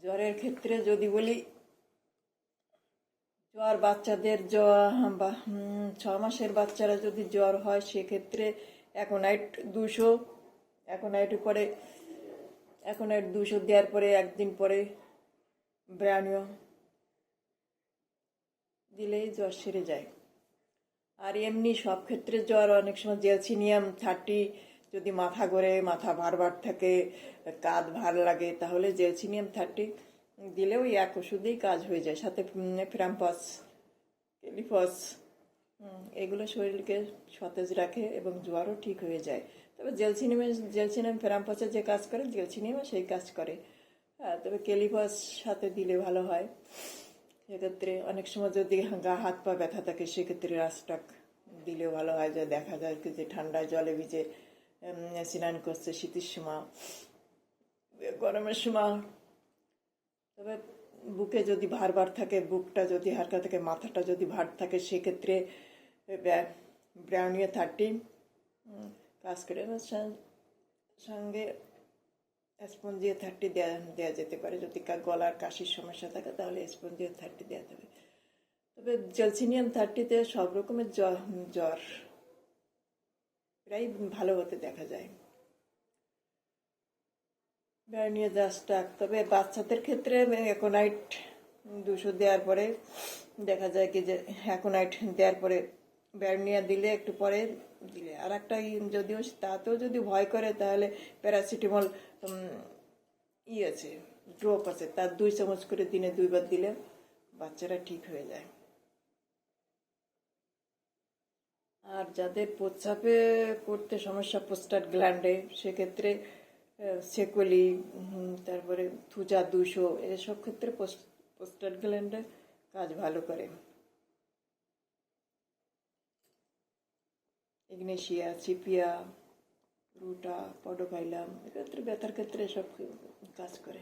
জ্বরের ক্ষেত্রে যদি বলি, জ্বর বাচ্চাদের জ্বর বা 6 মাসের বাচ্চারা যদি জ্বর হয় সেক্ষেত্রে অ্যাকোনাইট 200, অ্যাকোনাইট 200 দেওয়ার পরে একদিন পরে ব্রানিও দিলেই জ্বর সেরে যায়। আর এমনি সব ক্ষেত্রে জ্বর অনেক সময় জেলসিনিয়াম 30 যদি মাথা ঘোরে, মাথা ভার থাকে, কাঁধ ভার লাগে, তাহলে জেলসিনিয়াম 30 দিলেও ওই এক ওষুধেই কাজ হয়ে যায়। সাথে ফ্রাম্পাস, কেলিফস, এগুলো শরীরকে সতেজ রাখে এবং জ্বরও ঠিক হয়ে যায়। তবে জেলসিনিয়াম ফ্রাম্পাসে যে কাজ করে জেলসিনিয়ামও সেই কাজ করে। হ্যাঁ, তবে কেলিফস সাথে দিলে ভালো হয়। সেক্ষেত্রে অনেক সময় যদি গা হাত পা ব্যথা থাকে সেক্ষেত্রে রাস্টাক দিলেও ভালো হয়। যে দেখা যায় যে ঠান্ডা জলে ভিজে স্নান করছে শীতের সময়, গরমের সময়। তবে বুকে যদি ভার থাকে, বুকটা যদি হালকা থাকে, মাথাটা যদি ভার থাকে, সেক্ষেত্রে ব্রাউনিয়া 30 কাজ করে। সঙ্গে স্পঞ্জিও 30 দেওয়া যেতে পারে। যদি গলার কাশির সমস্যা থাকে তাহলে স্পঞ্জিও 30 দেওয়া যাবে। তবে জেলসিনিয়াম 30-তে সব রকমের জ্বর প্রায় ভালো হতে দেখা যায়। ব্রাউনিয়া জাস্টাক, তবে বাচ্চাদের ক্ষেত্রে অ্যাকোনাইট 200 দেওয়ার পরে দেখা যায় কি যে অ্যাকোনাইট দেওয়ার পরে ব্রাউনিয়া দিলে একটু পরে দিলে আর একটা, যদিও তাতেও যদি ভয় করে তাহলে প্যারাসিটামল আছে, ড্রপ আছে, তার 2 চামচ করে দিনে 2 বার দিলে বাচ্চারা ঠিক হয়ে যায়। আর যাদের প্রস্রাবে করতে সমস্যা প্রস্টাট গ্ল্যান্ডে, সেক্ষেত্রে সেকলি, তারপরে থুজা 200, এসব ক্ষেত্রে প্রস্টাট গ্ল্যান্ডে কাজ ভালো করে। ইগনেশিয়া, সিপিয়া, রুটা, পডোফাইলাম, এক্ষেত্রে ব্যথার ক্ষেত্রে এসব কাজ করে।